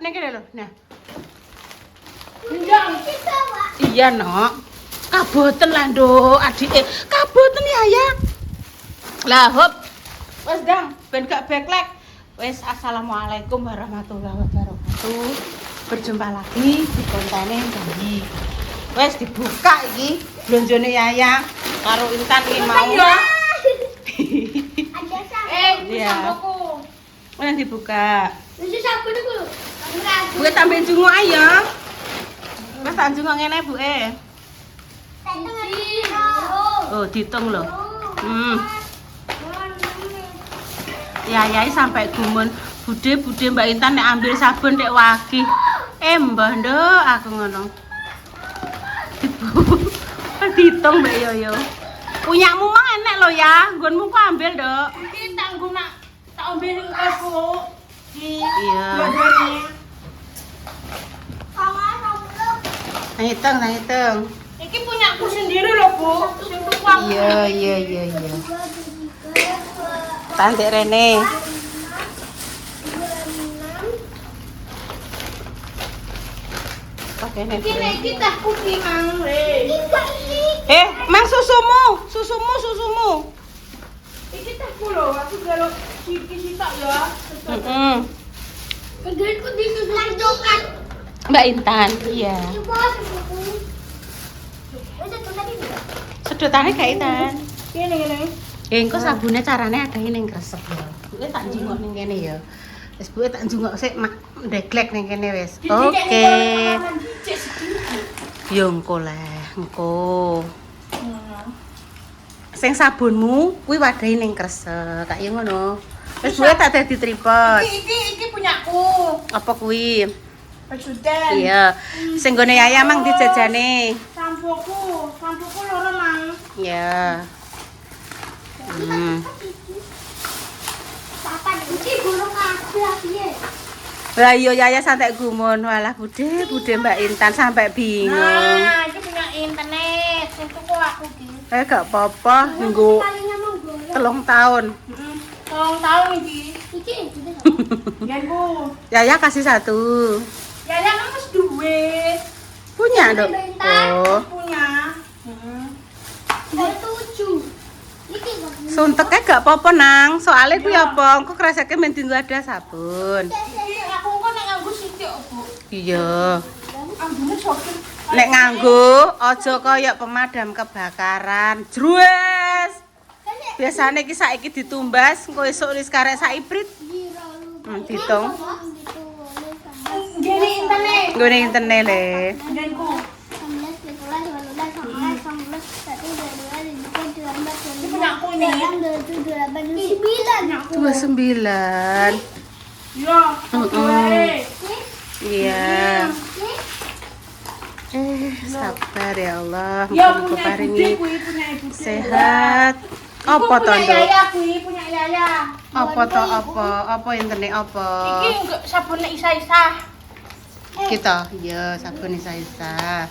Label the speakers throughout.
Speaker 1: ning kene lho. Nah.
Speaker 2: Enggak.
Speaker 1: Iya, Nok. Kaboten lah, Nduk, adike. Kaboten ya, ya. Lah, hop. Wes, Dang, ben gak backlag. Wes, assalamualaikum warahmatullahi wabarakatuh. Berjumpa lagi di konten Janji. Wes dibuka iki blonjone Yaya karo Intan iki mau.
Speaker 2: Ada sampo.
Speaker 1: Iya.
Speaker 2: Sampoku.
Speaker 1: Mana dibuka?
Speaker 2: Wis sampo niku lho.
Speaker 1: Buke tambahin junguk ayo. Wes tak junguk ngene, Bu. Oh, ditung lho. Yayai sampai gumun. Bude Mbak Intan nek ambil sabun nek wagi. Mbah nduk aku ngono. Ditung Mbak Yoyo. Punyamu mah enek lho ya. Nggonmu ku ambil, Nduk.
Speaker 2: Iki tak nggo nak tak ambil ning Bu.
Speaker 1: Iya. Nang hitung.
Speaker 2: Iki punyaku sendiri loh, Bu. Sing tuku aku.
Speaker 1: Iya. Tante Rene. Oke, nek.
Speaker 2: Iki tahku ki Mang.
Speaker 1: Mang susumu.
Speaker 2: Iki tahku lho, aku galok iki sitok ya.
Speaker 1: Heeh.
Speaker 2: Nggenku disusun coklat.
Speaker 1: Mbak Intan, iya. Sedotane gak Intan.
Speaker 2: Ngene.
Speaker 1: Engko sabune carane adahe ning kresek ya. Buke tak njungok ning kene ya. Wis buke tak njungok sik mak ndeglek ning kene wis. Oke. Yo engko lah, engko. Sing sabunmu kuwi wadahi ning kresek, kaya ngono. Wis buke tak dadi tripod.
Speaker 2: Iki punyaku.
Speaker 1: Apa kuwi?
Speaker 2: Pesudan.
Speaker 1: Iya. Sing gone Yaya mang dijajane.
Speaker 2: Sampoku loro Mang.
Speaker 1: Iya.
Speaker 2: Papa iki guru kabeh piye?
Speaker 1: Lah iya Yaya santai gumun. Walah bude Mbak Intan sampai bingung.
Speaker 2: Nah, iki punya internet. Sing tuku aku iki.
Speaker 1: Gak apa-apa, nggo 3 tahun.
Speaker 2: Tolong tahu iki. Iki ya Bu.
Speaker 1: Yaya kasih 1.
Speaker 2: Ya kan wis duwe.
Speaker 1: Punya, Dok. Oh.
Speaker 2: Punya. Ada 7. Iki
Speaker 1: Sunteknya gak apa-apa, Nang. Soalnya kuwi apa? Engko kreseke men dienggo ada sabun.
Speaker 2: iki aku kok nek nganggo sithik, Bu.
Speaker 1: Iya.
Speaker 2: Ambune jokin.
Speaker 1: Nek nganggo aja kaya pemadam kebakaran. Jrues. Biasane iki saiki ditumbas, engko esuk wis karek sak iprit. Ditung.
Speaker 2: Jadi internet.
Speaker 1: Nggone internet le.
Speaker 2: Denku. Ini punya aku ini.
Speaker 1: 29.
Speaker 2: Ya,
Speaker 1: Iya. Sabar ya Allah.
Speaker 2: Ya
Speaker 1: Muga-muga
Speaker 2: punya
Speaker 1: paringi
Speaker 2: ibu punya ibu.
Speaker 1: sehat. Apa to,
Speaker 2: Punya
Speaker 1: Nduk?
Speaker 2: Yaya, punya Yaya.
Speaker 1: Apa to apa? Apa internet apa?
Speaker 2: Iki enggak sabunnya isa-isa.
Speaker 1: Kita, iya sabun isa-isa.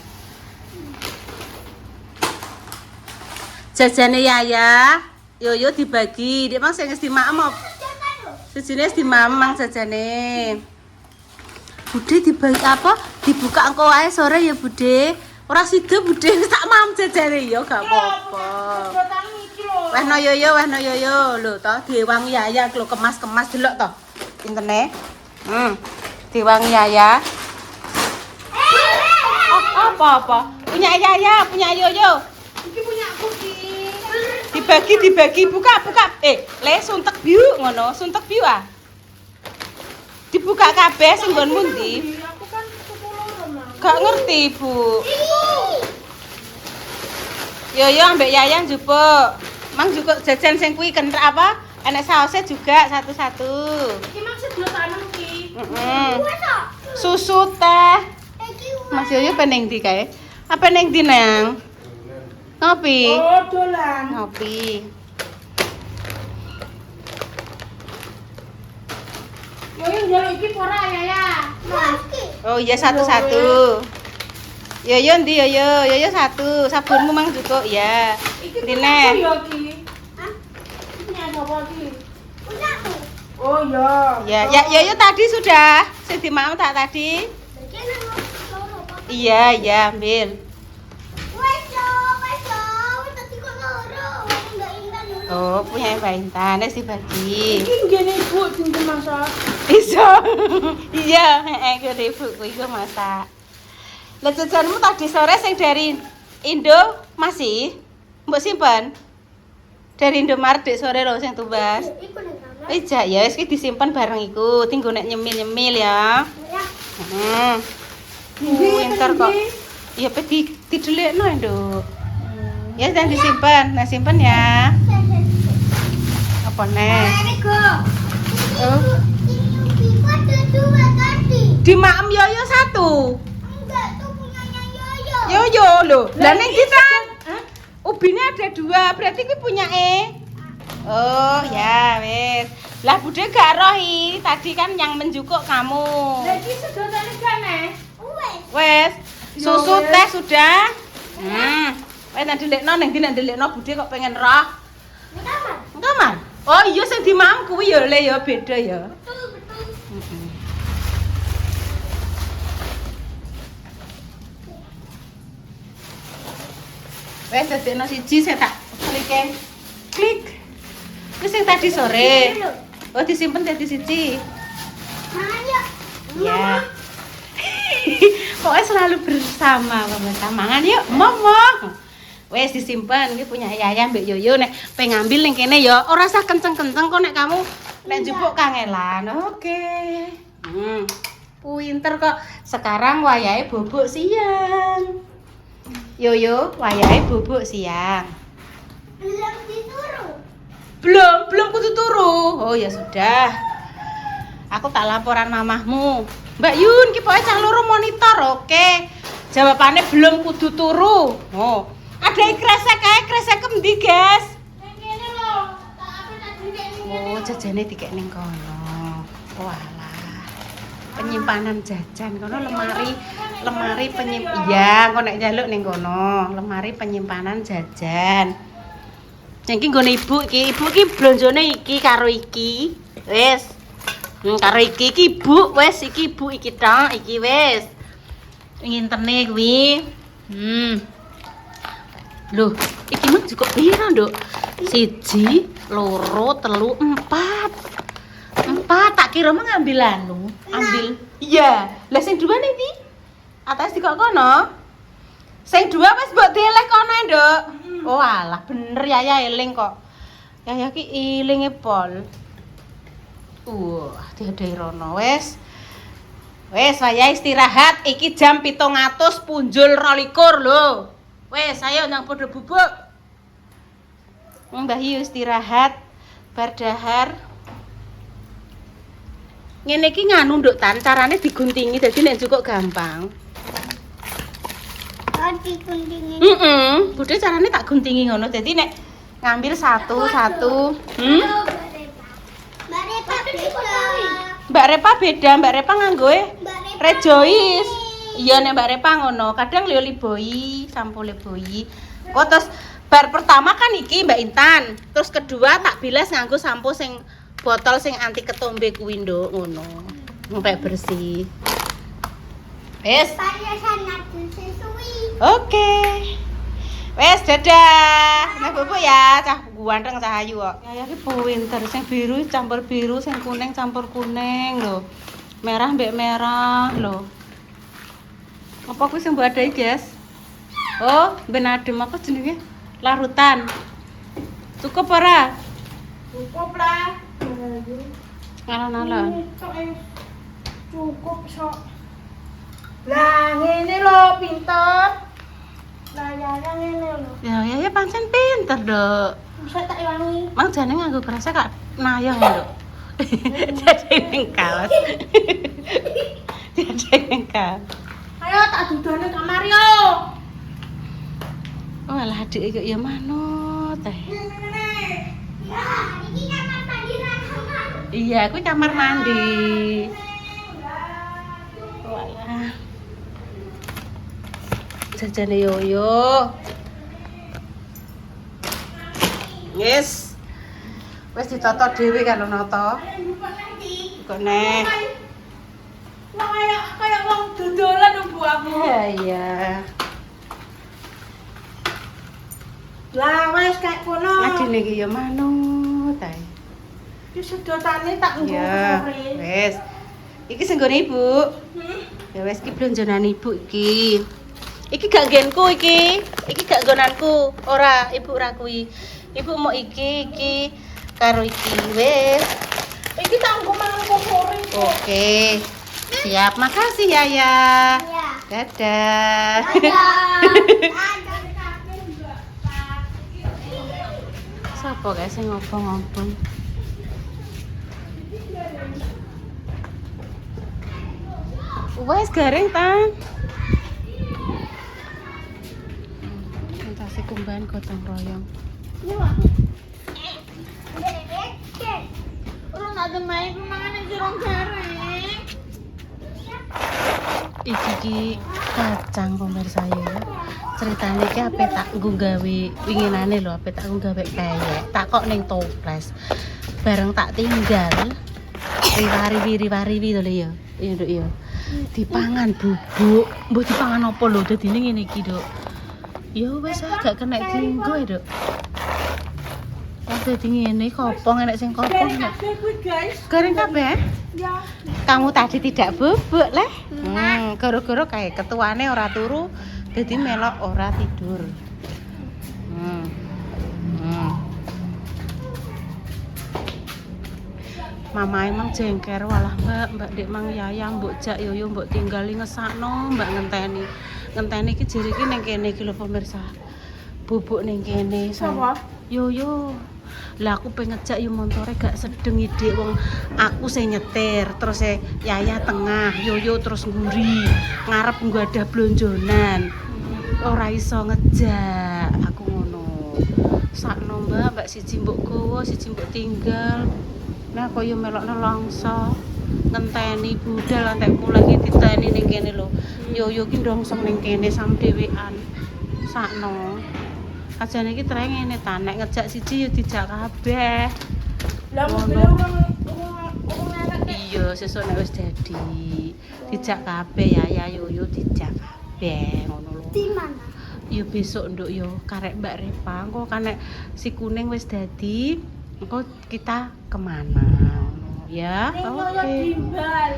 Speaker 1: Jajane Yaya, yo dibagi. Dik mang sing wis dimaem apa? Sijine wis dimamang jajane. Bude dibagi apa? Dibuka engko wae sore ya, Bude. Ora sida, Bude. Wis tak mam jajane ya gak apa-apa.
Speaker 2: Sedotan iki lho.
Speaker 1: Wehno yoyo. Lho to, diwangi Yaya lho kemas-kemas delok to. Intene. Diwangi Yaya. Apa? Punya Yaya, punya Yoyo.
Speaker 2: Iki punya aku ki.
Speaker 1: Dibagi, buka. Le suntek biu ngono, suntek biu ah. Dibuka kabeh sing nggonmu ndi?
Speaker 2: Aku kan tuku loro, Mang.
Speaker 1: Gak ngerti, Bu. Yoyo ambek Yaya njupuk. Mang njupuk jajan sing kuwi kentrek apa? Enek sausnya juga satu-satu.
Speaker 2: Iki Mang sedotan ki.
Speaker 1: Susu teh. Mas Yoyo peneng ndi kae? Apa neng ndi, Nang? Ngopi.
Speaker 2: Oh, dolan.
Speaker 1: Ngopi.
Speaker 2: Yo njaluk iki ora Yaya.
Speaker 1: Oh iya satu-satu. Yoyo ndi Yoyo satu. Sabunmu mang cukup ya.
Speaker 2: Iki
Speaker 1: Dine.
Speaker 2: yo ki. Hah? Punya apa ki? Punya aku. Oh iya.
Speaker 1: Ya Yoyo tadi sudah. Sing dimam tak tadi?
Speaker 2: Bagian nang loro apa?
Speaker 1: Iya, ambil.
Speaker 2: Wes yo, tadi kok loro. Enggak intan lho.
Speaker 1: Oh, punya Mbak Intan, wis dibagi.
Speaker 2: Iki ngene Ibu sing masak.
Speaker 1: Iso. Iya, kene ibuku iku masak. Lah jajanmu tadi sore sing dari Indo masih mbok simpen? Dari Indomaret dek sore lho sing tumbas.
Speaker 2: Iku nang kamar.
Speaker 1: Wis ya wis ki disimpen bareng iku, tinggo nek nyemil-nyemil ya.
Speaker 2: Ya.
Speaker 1: Pinter kok. Iya pe didelikno, Nduk. Ya dan disimpan. Nah, simpen ya. Apa nih? Oh.
Speaker 2: Ini ada 2 tadi.
Speaker 1: Di maem yoyo 1.
Speaker 2: Enggak, tuh punyanya Yoyo.
Speaker 1: Yoyo lho. Lah ning kita ubine ada 2, berarti kuwi punya Oh, ya wis. Lah Bude gak rohi, tadi kan yang menjukuk kamu.
Speaker 2: Lagi sedotane gane.
Speaker 1: Wes, susu teh sudah. Wes nek delikno ning ndi nek delikno Bude kok pengen roh.
Speaker 2: Kamar.
Speaker 1: Kamar. Oh iya sing di maem kuwi ya le ya beda ya.
Speaker 2: Betul.
Speaker 1: Wes dadekno siji saya tak klik. Wis sing tadi sore. Oh disimpen dadi siji.
Speaker 2: Mangan yuk.
Speaker 1: Ya. Pokoknya selalu bersama pemirsa. Mangan yuk, momo. Wes disimpen, iki punya Yaya Mbak Yoyo nek pengen ngambil ning kene ya ora usah kenceng-kenceng kok nek kamu nek njupuk kangelan. Oke. Pinter kok. Sekarang wayahe bubuk siang. Yoyo, wayahe bubuk siang.
Speaker 2: Belum dituru.
Speaker 1: Belum kudu turu. Oh ya sudah. Aku tak laporan mamahmu. Mbak Yun, ki pokoke cah loro monitor, oke. Jawabannya belum kudu turu. Oh, ada kresek kae, kresek endi, Guys?
Speaker 2: Nang kene lho. Tak apa tadi kene.
Speaker 1: Oh, jajane dikek ning kono. Walah. Penyimpanan jajan kono lemari penyimpan. Iya, kok nek njaluk ning kono, lemari penyimpanan jajan. Iki nggone ibu iki blonjone iki karo iki. Wis. Karo iki ibu, wis iki ibu iki tok, iki wis. Ngintene kuwi. Loh, iki mah cukup piro, Nduk? 1, 2, 3, 4. 4 tak kira mah ngambil anu. Ambil. Iya. Lah sing 2 ndi? Atas dikok kono. Sing 2 wis mbok deleh kono, Nduk. Oh alah bener ya eling kok. Ya ki ilinge pol. Diadai rono wis. Wis saya istirahat iki jam 700 punjul 22 lho. Wis ayo nang padha bubuk. Mbah Yu istirahat bar dahar. Ngene iki nganu nduk tan carane diguntingi dadi nek cukup gampang.
Speaker 2: Diguntingin.
Speaker 1: Bude carane tak guntingi ngono. Dadi nek ngambil satu-satu. Mbak Repa beda. Mbak Repa nganggo Rejoice. Iya nek Mbak Repa ngono. Kadang liyo liboi, sampo liboi. Kok terus bar pertama kan iki Mbak Intan. Terus kedua tak bilas nganggo sampo sing botol sing anti ketombe kuwi nduk ngono. Sampai bersih. Wes. Oke. Wes dadah. Nek bubuk ya, cah ganteng cah ayu kok. Ya iki pinter sing biru campur biru, sing kuning campur kuning lho. Merah mbek merah lho. Apa kuwi sing mbok adahi, Guys? Oh, ben adem apa jenenge? Larutan. Cukup ora?
Speaker 2: Cukup lah.
Speaker 1: Alon-alon.
Speaker 2: Cukup sok. Lah ngene lho pinter. Lah ya ngene lho.
Speaker 1: Ya pancen pinter, Dok.
Speaker 2: Bisa tak ilangi.
Speaker 1: Mang jane nganggo kerasa kak nayah lho. Jadi ning kaos. Jadi ning kaos.
Speaker 2: Ayo tak dudone kamar yo.
Speaker 1: Oh alah adik iki ya manut teh.
Speaker 2: Ya, iki kamar mandi kamar.
Speaker 1: Iya, aku kamar mandi. Walah. Jajane Yoyo. Yes. Wis ditata dhewe karo nata. Kok nek.
Speaker 2: kamu.
Speaker 1: Iya.
Speaker 2: Lah wes kayak kono.
Speaker 1: Adine iki ya manut ae.
Speaker 2: Ki sedotane tak nggo
Speaker 1: Ya,
Speaker 2: sore.
Speaker 1: wes. Iki sing nggone Ibu. Ya wes iki blonjonan Ibu iki. Iki gak nggenku iki. Iki gak nggonanku. Ora, Ibu ora kuwi. Ibu mau iki karo iki. Wes.
Speaker 2: Iki tak nggo mangan sore.
Speaker 1: Oke. Siap, makasih ya.
Speaker 2: Iya.
Speaker 1: Dadah. Sopo guys sing ngobong-ngobong? Wes garing ta? Entasi kumbahan gotong royong.
Speaker 2: Urung ada main mangan jerong garing.
Speaker 1: Iki kacang pemirsa ya. Ceritane iki ape tak nggo gawe winginane lho, ape tak nggo gawe peyek. Tak kok ning toples. Bareng tak tinggal riwari-riwari to lho ya. Iya, Nduk ya. Dipangan bubuk. Mbok dipangan apa lho dadine ngene iki, Nduk. Ya wis agak kena dienggo ya, Nduk. Wah dadi ngene kopong enek sing kopong.
Speaker 2: Guys.
Speaker 1: Garing kabeh?
Speaker 2: Ya.
Speaker 1: Kamu tadi tidak bubuk lah. Gara-gara kayak ketuane ora turu, jadi melok ora tidur. Mama emang jengker walah mbak dek mang yayang mbok jak yoyo mbok tinggali ngesakno mbak ngenteni iki jere iki ning kene iki lho pemirsa. Bubuk ning kene
Speaker 2: Sapa?
Speaker 1: Yoyo. Lah aku pengen ngejak yo montore gak sedeng ide wong aku sing nyetir terus Yaya tengah Yoyo terus nguri ngarep nggo ada blonjonan ora iso ngejak aku ngono sakno mbak siji mbok gowo siji mbok tinggal nah koyo melokno longso ngenteni budal antek mulai iki diteni ning kene lho Yoyo ki ndongsong ning kene sam dhewean sakno ajane iki treng ngene ta nek ngejak siji yo dijak kabeh.
Speaker 2: Lah mobil urung enak.
Speaker 1: Iya, sesuk nek wis dadi dijak kabeh ya Yoyo dijak kabeh ngono lho.
Speaker 2: Di mana?
Speaker 1: Yo besok nduk yo karek Mbak Repa engko kan nek si kuning wis dadi engko kita kemana ngono ya. Oke.
Speaker 2: Timbal.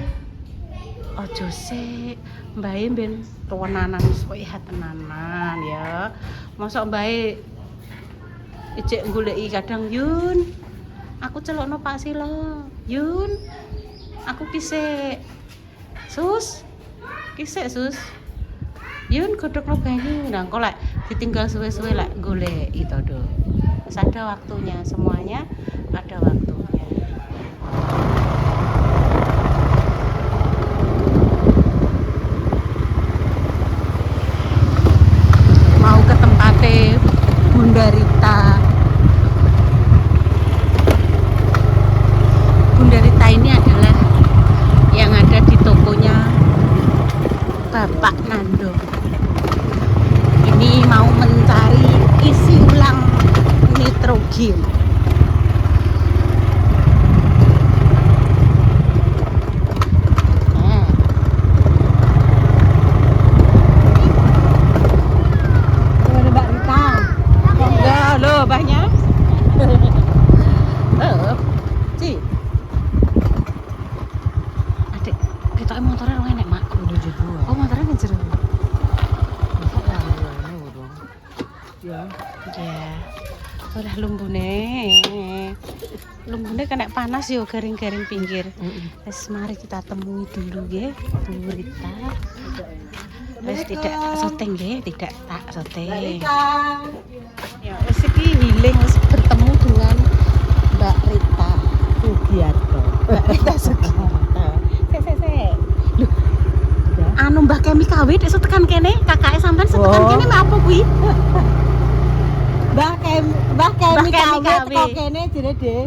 Speaker 1: Ojo sik mbae ben tuwenanan sehat tenanan ya. Mosok mbae ijek goleki kadang Yun. Aku celokno Pak Silo. Yun. Aku kisik. Sus. Kisik Sus. Yun godhokno banyu. Nah, engko lek ditinggal suwe-suwe lek goleki to, Do. Wis ada waktunya semuanya ada waktunya. Mau ke tempatnya Bunda Rita. Bunda Rita ini adalah yang ada di tokonya Bapak Nando. Ini mau mencari isi ulang nitrogen. Banyak. Ci. Adik, kita motornya lu enek, Mak.
Speaker 3: Udah jebol.
Speaker 1: Oh, motornya kan jero.
Speaker 3: Masa yang ini dong. Ya.
Speaker 1: Ya. Udah lumbune. Lumbune kena panas yo garing-garing pinggir. Wes mari kita temui dulu nggih, Bu Rita. Wes tidak syuting nggih, tidak tak syuting. Ya, wis iki healing wis bertemu dengan Mbak Rita
Speaker 3: Sugiarto.
Speaker 1: Mbak Rita Sugiarto. Sek. Lho. Anu Mbah Kemi kawit iso tekan kene, kakake sampean setekan kene mek apa kuwi?
Speaker 3: Mbah Kemi
Speaker 1: Kemi
Speaker 3: kawit teko
Speaker 1: kawit.
Speaker 3: kene jere De.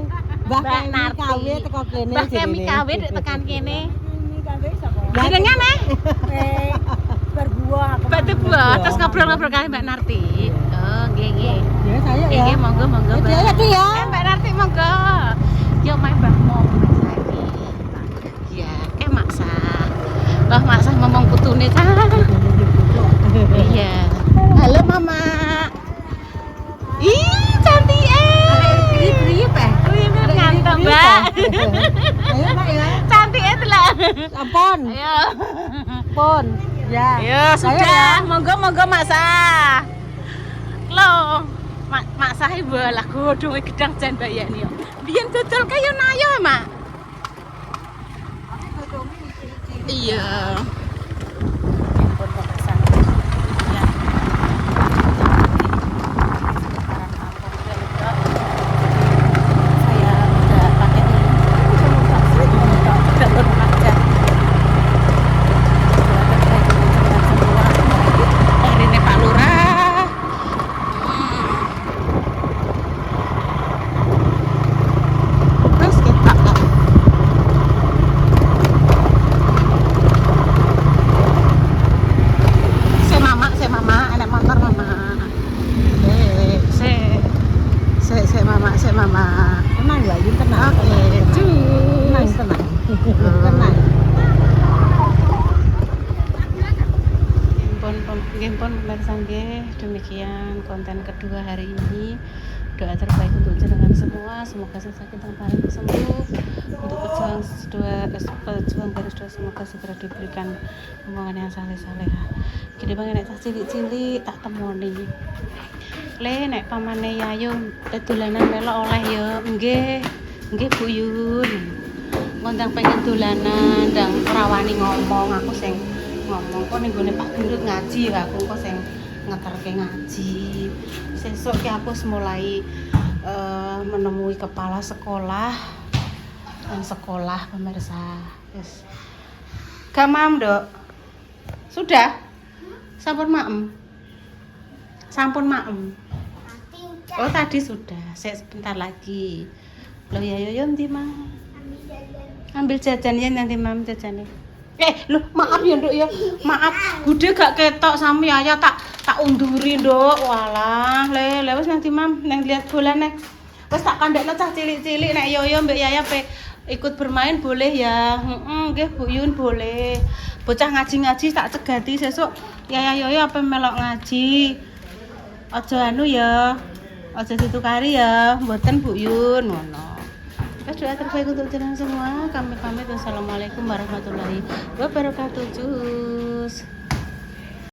Speaker 3: Mbah
Speaker 1: Mbak
Speaker 3: Kemi
Speaker 1: Narti.
Speaker 3: kawit teko kene
Speaker 1: Mbah
Speaker 3: jere.
Speaker 1: Kemi kawit tekan kene.
Speaker 2: Ini kabeh sapa?
Speaker 1: Jenengan
Speaker 2: Berbuah.
Speaker 1: Batu buah terus ngobrol-ngobrol kali Mbak Narti. Oh, nggih.
Speaker 3: Ya saya ya.
Speaker 1: Nggih, monggo.
Speaker 3: Dia ya tuh ya.
Speaker 1: Mbak Narti monggo. Yo main Mbah Mom lagi. Ya, masak. Mbah masak ngomong putune ta. Iya. Halo Mama. Ih, cantik
Speaker 3: Beri apa?
Speaker 1: Ngantuk, Mbak.
Speaker 3: Ayo Mbak ya.
Speaker 1: Cantik itu lah.
Speaker 3: Ampun.
Speaker 1: Ayo.
Speaker 3: Pun. Ya.
Speaker 1: Ayo,
Speaker 3: Ayo,
Speaker 1: sudah.
Speaker 3: ya.
Speaker 1: Monggo Mak Sah. Lo, Mak Sah ibu lah godhong gedang jan bayani yo. Biyen dodol kaya nayo, Mak. Iya. Mama.
Speaker 3: Tenang ya, Yun, tenang.
Speaker 1: Oke,
Speaker 3: Tenang, tenang. Tenang.
Speaker 1: Pun pemirsa nggih, demikian konten kedua hari ini. Doa terbaik untuk jenengan semua, semoga sakit dan parah sembuh. Untuk pejuang garis doa semoga segera diberikan omongan yang saleh-salehah. Gede banget nek cilik-cilik tak temoni. Le nek pamane Yayu dolanan melok oleh ya. Nggih Bu Yun. Ngundang pengen dolanan ndang ora wani ngomong, aku sing ngomong kok ning gone Pak Gendut ngaji ya aku kok sing ngeterke ngaji. Sesuk ki aku mulai menemui kepala sekolah dan sekolah pemirsa. Yes. Gamam, Dok. Sudah? Sampun maem. Sampun maem. Oh, tadi sudah. Saya sebentar lagi. Loh ya yo nanti Mang. Ambil jajan ya nanti Mam jajannya. Loh, maaf ya, Nduk ya. Maaf, Bude gak ketok sami ayah tak unduri, Nduk. Walah, le wis nanti Mam nang lihat bola nek. Wis tak kandakno cah cilik-cilik nek Yoyo Mbak Yaya ikut bermain boleh ya. Nggih Bu Yun boleh. Bocah ngaji-ngaji tak cegati sesuk Yaya Yoyo apa melok ngaji. Aja anu ya. Aja ditukari ya. Mboten Bu Yun ngono. Doa terbaik untuk jenengan semua. Kami pamit. Wassalamualaikum warahmatullahi wabarakatuh. Cus.